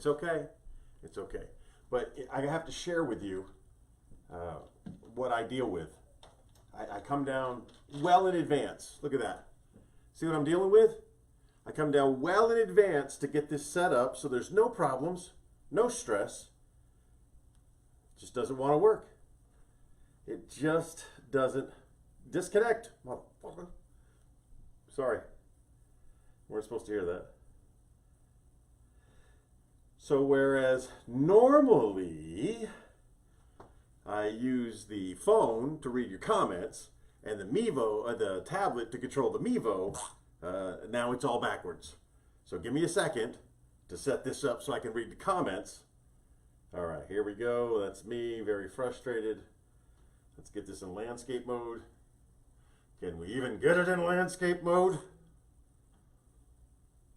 It's okay. It's okay. But I have to share with you what I deal with. I come down well in advance. Look at that. See what I'm dealing with? I come down well in advance to get this set up so there's no problems, no stress. It just doesn't want to work. It just doesn't disconnect. Motherfucker. Sorry. We weren't supposed to hear that. So whereas normally I use the phone to read your comments and the tablet to control the Mevo, now it's all backwards. So give me a second to set this up so I can read the comments. All right, here we go. That's me, very frustrated. Let's get this in landscape mode. Can we even get it in landscape mode?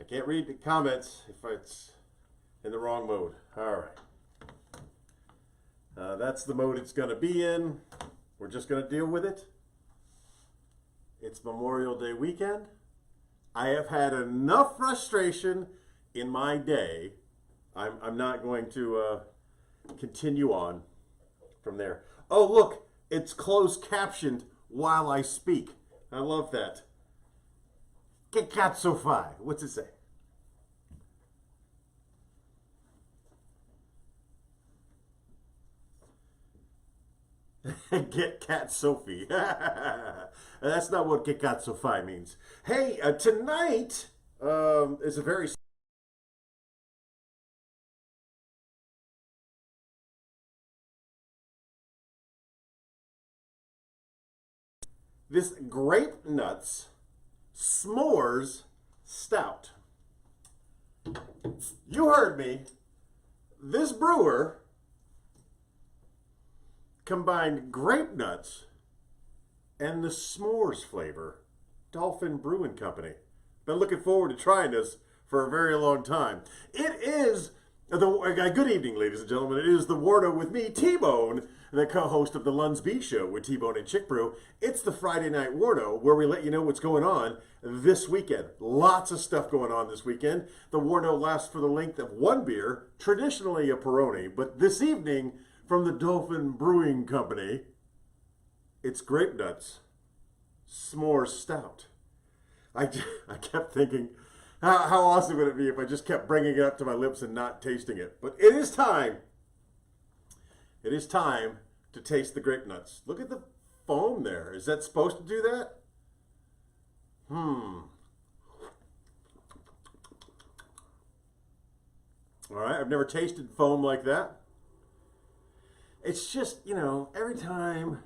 I can't read the comments if it's in the wrong mode. All right. That's the mode it's going to be in. We're just going to deal with it. It's Memorial Day weekend. I have had enough frustration in my day. I'm not going to continue on from there. Oh, look, it's closed captioned while I speak. I love that. Che cazzo fai? What's it say? Get Cat Sophie. That's not what Che cazzo fai means. Hey, tonight is a very... This Grape Nuts S'mores Stout. You heard me. This brewer combined grape nuts and the s'mores flavor. Dolphin Brewing Company. Been looking forward to trying this for a very long time. It is good evening, ladies and gentlemen. It is the WARNO with me, T-Bone, the co-host of the Lunsby Show with T-Bone and Chick Brew. It's the Friday Night WARNO, where we let you know what's going on this weekend. Lots of stuff going on this weekend. The WARNO lasts for the length of one beer, traditionally a Peroni, but this evening, from the Dolphin Brewing Company, it's Grape Nuts S'mores Stout. I kept thinking, how awesome would it be if I just kept bringing it up to my lips and not tasting it? But it is time. It is time to taste the grape nuts. Look at the foam there. Is that supposed to do that? All right, I've never tasted foam like that. It's just, every time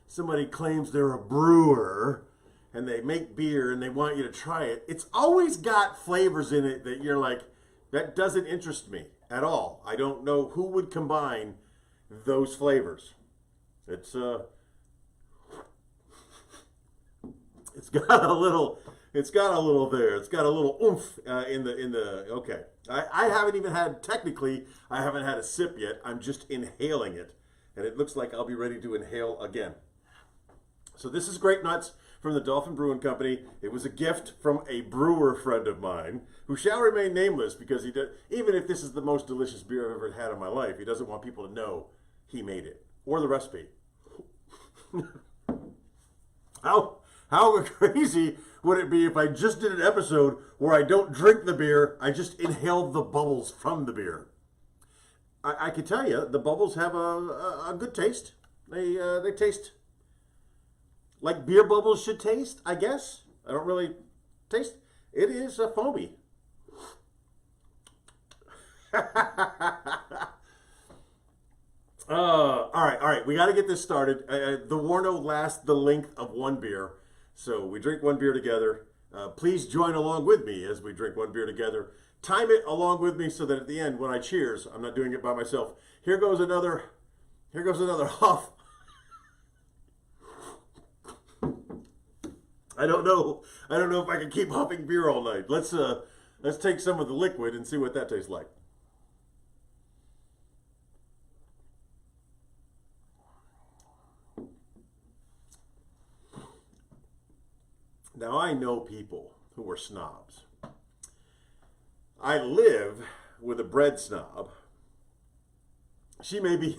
somebody claims they're a brewer and they make beer and they want you to try it, it's always got flavors in it that you're like, that doesn't interest me at all. I don't know who would combine those flavors. It's got a little there. It's got a little oomph okay. I haven't even had a sip yet. I'm just inhaling it. And it looks like I'll be ready to inhale again. So this is Grape Nuts from the Dolphin Brewing Company. It was a gift from a brewer friend of mine who shall remain nameless because even if this is the most delicious beer I've ever had in my life, he doesn't want people to know he made it or the recipe. How crazy would it be if I just did an episode where I don't drink the beer, I just inhale the bubbles from the beer? I can tell you, the bubbles have a good taste. They taste like beer bubbles should taste, I guess. I don't really taste. It is foamy. All right. We got to get this started. The WARNO lasts the length of one beer. So we drink one beer together. Please join along with me as we drink one beer together. Time it along with me so that at the end, when I cheers, I'm not doing it by myself. Here goes another huff. I don't know if I can keep huffing beer all night. Let's take some of the liquid and see what that tastes like. Now, I know people who are snobs. I live with a bread snob. She may be,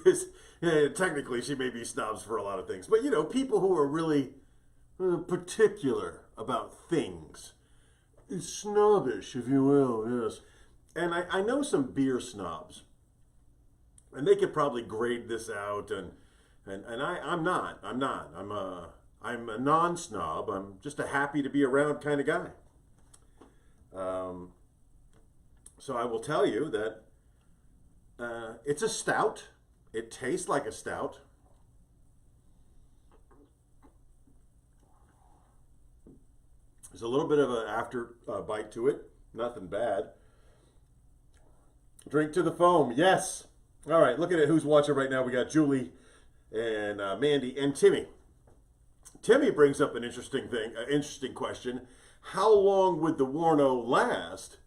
technically, she may be snobs for a lot of things, but you know, people who are really particular about things. Snobbish, if you will, yes. And I know some beer snobs, and they could probably grade this out, and I'm not. I'm a non-snob. I'm just a happy to be around kind of guy. So I will tell you that it's a stout. It tastes like a stout. There's a little bit of an after bite to it. Nothing bad. Drink to the foam. Yes. All right, look at it. Who's watching right now? We got Julie and Mandy and Timmy. Timmy brings up an interesting question. How long would the Warno last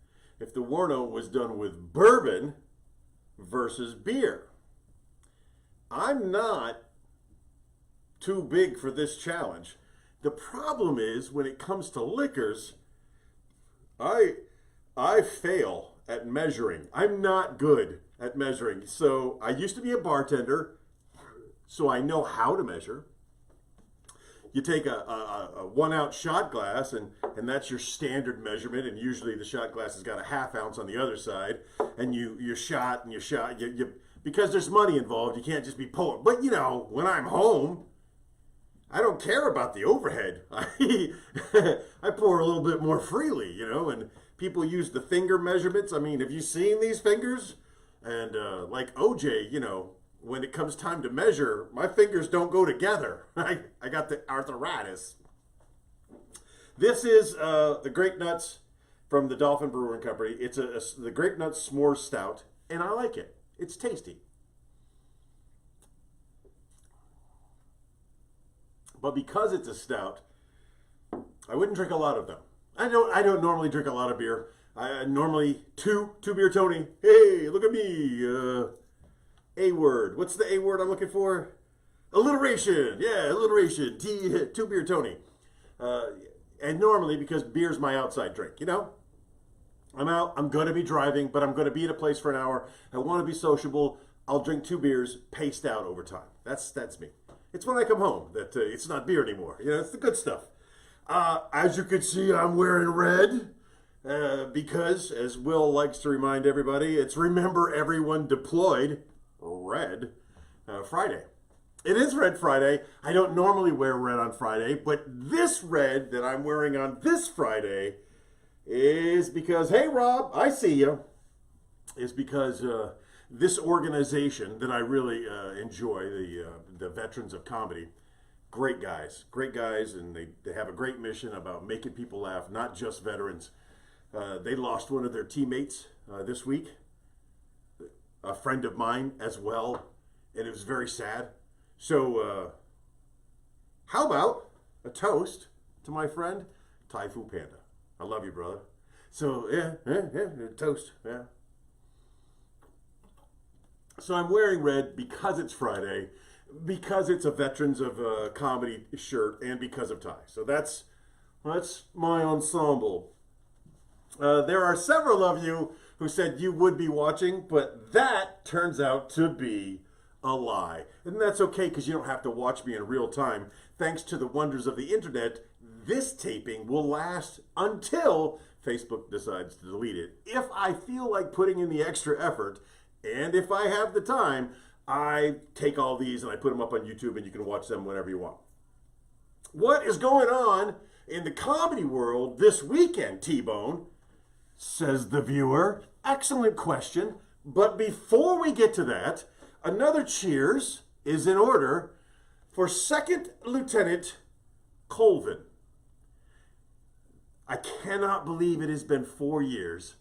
if the Warno was done with bourbon versus beer? I'm not too big for this challenge. The problem is when it comes to liquors, I fail at measuring. I'm not good at measuring. So I used to be a bartender, so I know how to measure. You take a 1 ounce shot glass, and that's your standard measurement. And usually the shot glass has got a ½ ounce on the other side. And you shot and you shot. Because there's money involved, you can't just be pulling. But you know, when I'm home, I don't care about the overhead. I pour a little bit more freely, you know. And people use the finger measurements. I mean, have you seen these fingers? And like OJ, you know, when it comes time to measure, my fingers don't go together. I got the arthritis. This is the Grape Nuts from the Dolphin Brewing Company. It's the Grape Nuts S'mores Stout, and I like it. It's tasty. But because it's a stout, I wouldn't drink a lot of them. I don't normally drink a lot of beer. I normally two beer Tony. Hey, look at me. A word. What's the A word I'm looking for? Alliteration. Yeah, alliteration. Two beer Tony. And normally, because beer's my outside drink, you know? I'm out, I'm going to be driving, but I'm going to be at a place for an hour. I want to be sociable. I'll drink 2 beers, paced out over time. That's me. It's when I come home that it's not beer anymore. You know, it's the good stuff. As you can see, I'm wearing red because, as Will likes to remind everybody, it's Remember Everyone Deployed, Red, Friday. It is Red Friday. I don't normally wear red on Friday, but this red that I'm wearing on this Friday is because, hey, Rob, I see you, is because this organization that I really enjoy, the Veterans of Comedy, great guys, and they have a great mission about making people laugh, not just veterans. They lost one of their teammates this week, a friend of mine as well, and it was very sad. So how about a toast to my friend, Tai Fu Panda? I love you, brother. So, yeah, toast, yeah. So I'm wearing red because it's Friday, because it's a Veterans of Comedy shirt, and because of Tai. So that's my ensemble. There are several of you who said you would be watching, but that turns out to be a lie. And that's okay, because you don't have to watch me in real time. Thanks to the wonders of the internet, this taping will last until Facebook decides to delete it. If I feel like putting in the extra effort, and if I have the time, I take all these and I put them up on YouTube, and you can watch them whenever you want. What is going on in the comedy world this weekend, T-Bone? Says the viewer. Excellent question. But before we get to that, another cheers is in order for Second Lieutenant Colvin. I cannot believe it has been 4 years,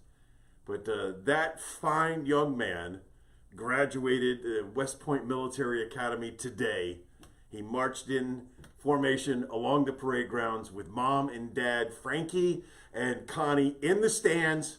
but that fine young man graduated West Point Military Academy today. He marched in formation along the parade grounds with Mom and Dad, Frankie and Connie, in the stands.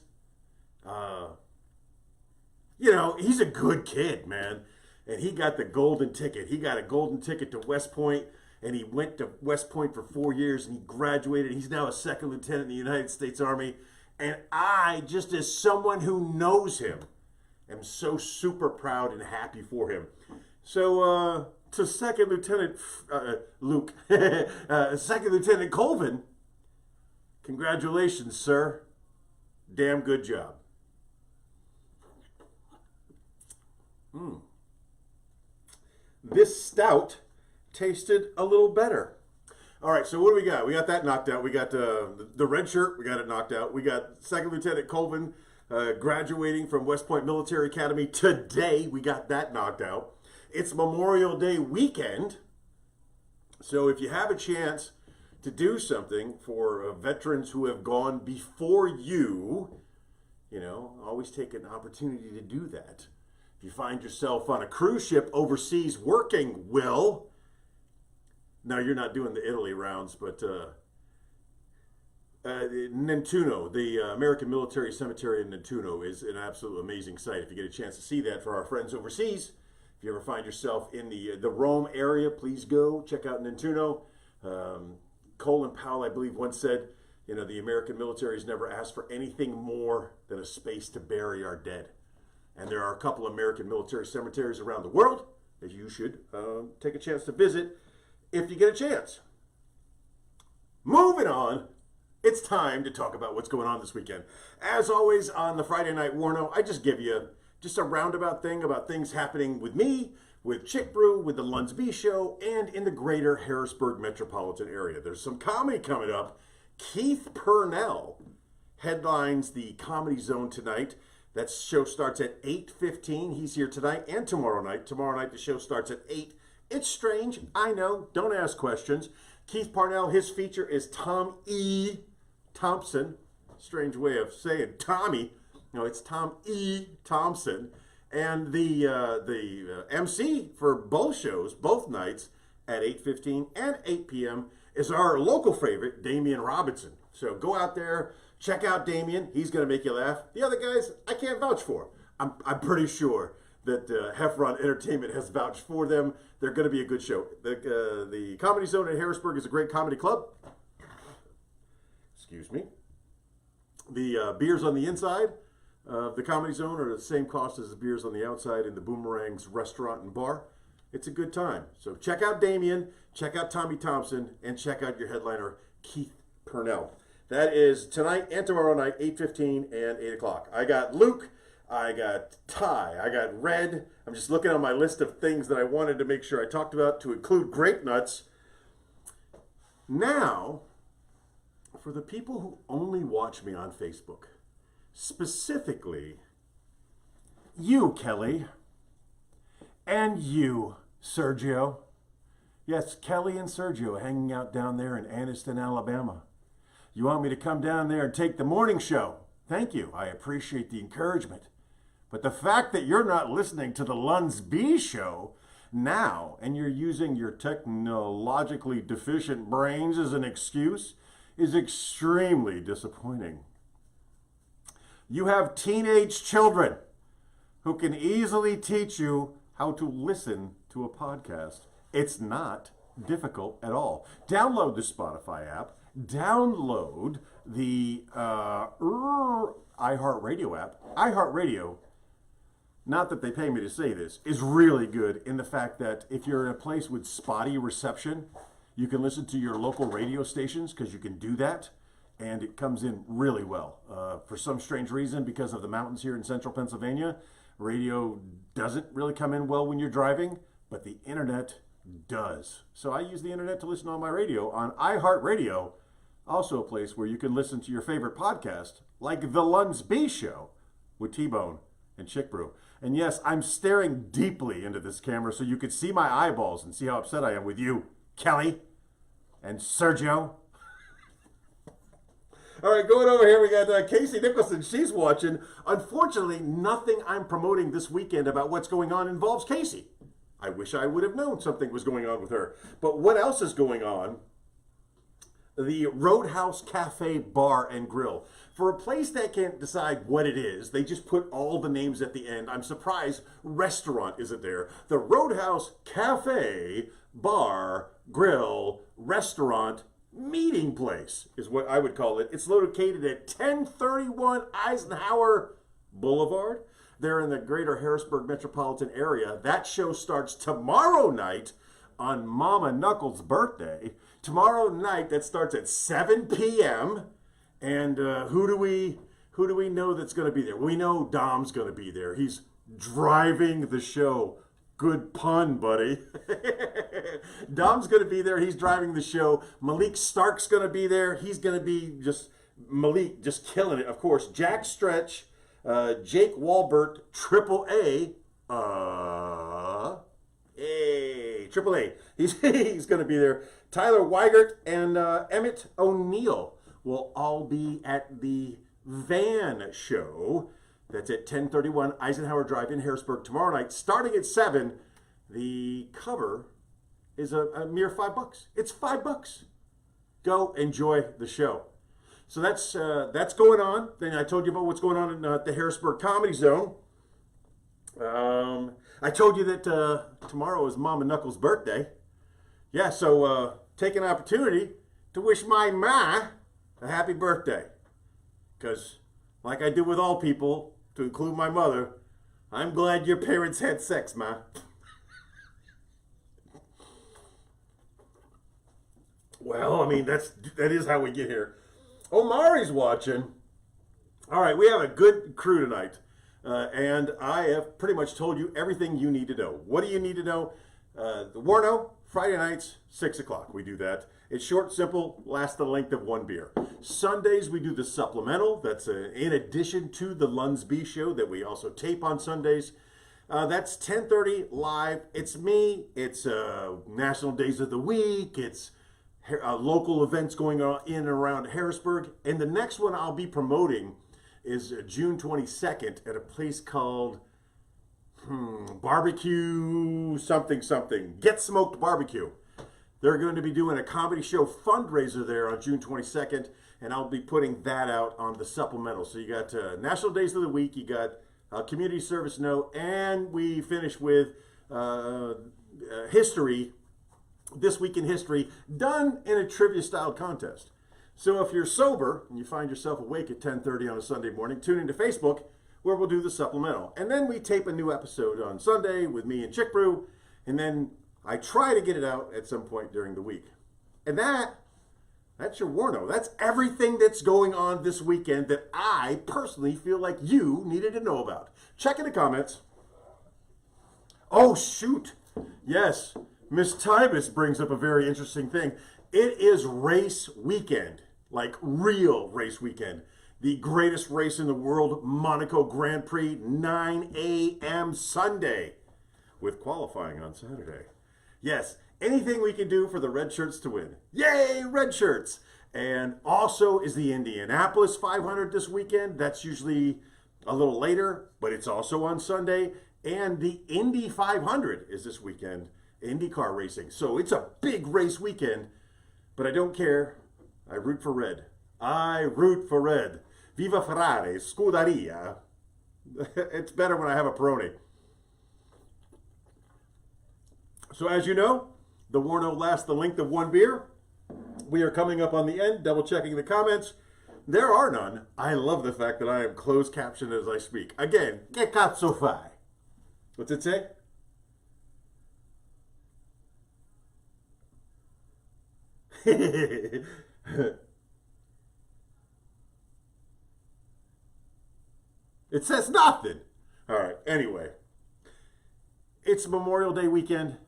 You know, he's a good kid, man. And he got the golden ticket. He got a golden ticket to West Point, and he went to West Point for 4 years, and he graduated. He's now a second lieutenant in the United States Army. And I, just as someone who knows him, am so super proud and happy for him. So, to Second Lieutenant Luke, Second Lieutenant Colvin, congratulations, sir. Damn good job. This stout tasted a little better. All right, so what do we got? We got that knocked out. We got the red shirt. We got it knocked out. We got Second Lieutenant Colvin graduating from West Point Military Academy today. We got that knocked out. It's Memorial Day weekend. So if you have a chance to do something for veterans who have gone before you, always take an opportunity to do that. If you find yourself on a cruise ship overseas working, Will, now you're not doing the Italy rounds, but Nentuno, the American Military Cemetery in Nentuno, is an absolute amazing site. If you get a chance to see that for our friends overseas, if you ever find yourself in the Rome area, please go check out Nentuno. Colin Powell, I believe, once said, the American military has never asked for anything more than a space to bury our dead. And there are a couple of American military cemeteries around the world that you should take a chance to visit if you get a chance. Moving on, it's time to talk about what's going on this weekend. As always, on the Friday Night Warno, I just give you just a roundabout thing about things happening with me, with Chick Brew, with the Lunds B Show, and in the greater Harrisburg metropolitan area. There's some comedy coming up. Keith Purnell headlines the Comedy Zone tonight. That show starts at 8:15. He's here tonight and tomorrow night. Tomorrow night, the show starts at 8. It's strange, I know. Don't ask questions. Keith Parnell, his feature is Tom E. Thompson. Strange way of saying Tommy. No, it's Tom E. Thompson. And the MC for both shows, both nights, at 8:15 and 8 p.m. is our local favorite, Damian Robinson. So go out there, check out Damian. He's going to make you laugh. The other guys, I can't vouch for. I'm pretty sure that Heffron Entertainment has vouched for them. They're going to be a good show. The Comedy Zone in Harrisburg is a great comedy club. Excuse me. The beers on the inside of the Comedy Zone are the same cost as the beers on the outside in the Boomerang's restaurant and bar. It's a good time. So check out Damien, check out Tommy Thompson, and check out your headliner, Keith Purnell. That is tonight and tomorrow night, 8:15 and 8 o'clock. I got Luke, I got Ty, I got Red. I'm just looking on my list of things that I wanted to make sure I talked about to include grape nuts. Now, for the people who only watch me on Facebook, specifically you, Kelly, and you, Sergio. Yes, Kelly and Sergio hanging out down there in Anniston, Alabama. You want me to come down there and take the morning show? Thank you. I appreciate the encouragement. But the fact that you're not listening to the Lunds B Show now and you're using your technologically deficient brains as an excuse is extremely disappointing. You have teenage children who can easily teach you how to listen to a podcast. It's not difficult at all. Download the Spotify app. Download the iHeartRadio app. iHeartRadio, not that they pay me to say this, is really good in the fact that if you're in a place with spotty reception, you can listen to your local radio stations because you can do that, and it comes in really well. For some strange reason, because of the mountains here in central Pennsylvania, radio doesn't really come in well when you're driving, but the internet does. So I use the internet to listen on my radio on iHeartRadio, also a place where you can listen to your favorite podcast, like The Lunds B Show with T-Bone and Chick Brew. And yes, I'm staring deeply into this camera so you could see my eyeballs and see how upset I am with you, Kelly and Sergio. All right, going over here, we got Casey Nicholson. She's watching. Unfortunately, nothing I'm promoting this weekend about what's going on involves Casey. I wish I would have known something was going on with her. But what else is going on? The Roadhouse Cafe Bar and Grill. For a place that can't decide what it is, they just put all the names at the end. I'm surprised restaurant isn't there. The Roadhouse Cafe Bar Grill Restaurant meeting place is what I would call it. It's located at 1031 Eisenhower Boulevard. They're in the greater Harrisburg metropolitan area. That show starts tomorrow night on Mama Knuckles' birthday. Tomorrow night, that starts at 7 p.m. And who do we know that's going to be there? We know Dom's going to be there. He's driving the show. Good pun, buddy. Dom's going to be there. He's driving the show. Malik Stark's going to be there. He's going to be Malik just killing it. Of course, Jack Stretch, Jake Walbert, Triple A. Triple A. He's going to be there. Tyler Weigert and Emmett O'Neill will all be at the Van show. That's at 1031 Eisenhower Drive in Harrisburg tomorrow night, starting at 7. The cover is a mere $5. It's $5. Go enjoy the show. So that's going on. Then I told you about what's going on in the Harrisburg Comedy Zone. I told you that tomorrow is Mama Knuckles' birthday. Yeah, so take an opportunity to wish my ma a happy birthday. Because, like I do with all people, to include my mother, I'm glad your parents had sex, ma. Well, I mean, that is how we get here. Omari's watching. All right, we have a good crew tonight. And I have pretty much told you everything you need to know. What do you need to know? The WARNO, Friday nights, 6 o'clock. We do that. It's short, simple, lasts the length of one beer. Sundays, we do the supplemental. That's in addition to the Lunsby show that we also tape on Sundays. That's 10:30 live. It's me. It's National Days of the Week. It's local events going on in and around Harrisburg. And the next one I'll be promoting is June 22nd at a place called Barbecue something. Get Smoked Barbecue. They're going to be doing a comedy show fundraiser there on June 22nd, and I'll be putting that out on the supplemental. So you got National Days of the Week, you got Community Service Note, and we finish with history, This Week in History, done in a trivia-style contest. So if you're sober and you find yourself awake at 10:30 on a Sunday morning, tune into Facebook where we'll do the supplemental. And then we tape a new episode on Sunday with me and Chick Brew, and then I try to get it out at some point during the week. And that's your Warno. That's everything that's going on this weekend that I personally feel like you needed to know about. Check in the comments. Oh, shoot. Yes, Miss Tybus brings up a very interesting thing. It is race weekend, like real race weekend. The greatest race in the world, Monaco Grand Prix, 9 a.m. Sunday, with qualifying on Saturday. Yes, anything we can do for the red shirts to win. Yay, red shirts! And also is the Indianapolis 500 this weekend. That's usually a little later, but it's also on Sunday. And the Indy 500 is this weekend, IndyCar racing. So it's a big race weekend, but I don't care. I root for red. I root for red. Viva Ferrari, Scuderia. It's better when I have a Peroni. So as you know, the Warno lasts the length of one beer. We are coming up on the end, double checking the comments. There are none. I love the fact that I am closed captioned as I speak. Again, che cazzo fai? What's it say? It says nothing. All right, anyway. It's Memorial Day weekend.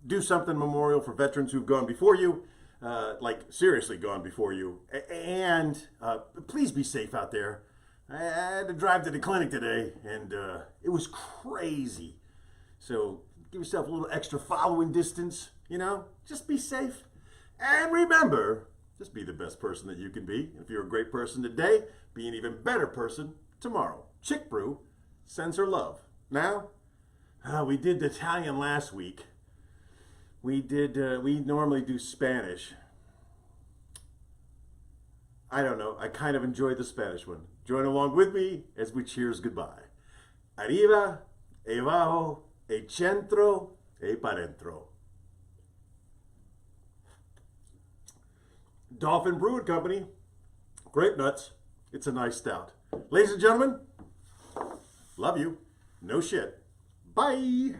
Do something memorial for veterans who've gone before you, like seriously gone before you. And please be safe out there. I had to drive to the clinic today, and it was crazy. So give yourself a little extra following distance, you know? Just be safe. And remember, just be the best person that you can be. If you're a great person today, be an even better person tomorrow. Chick Brew sends her love. Now, we did Italian last week. We normally do Spanish. I don't know. I kind of enjoyed the Spanish one. Join along with me as we cheers goodbye. Arriba, e abajo, e centro, e pa dentro. Dolphin Brewing Company, Grape Nuts. It's a nice stout. Ladies and gentlemen, love you. No shit. Bye.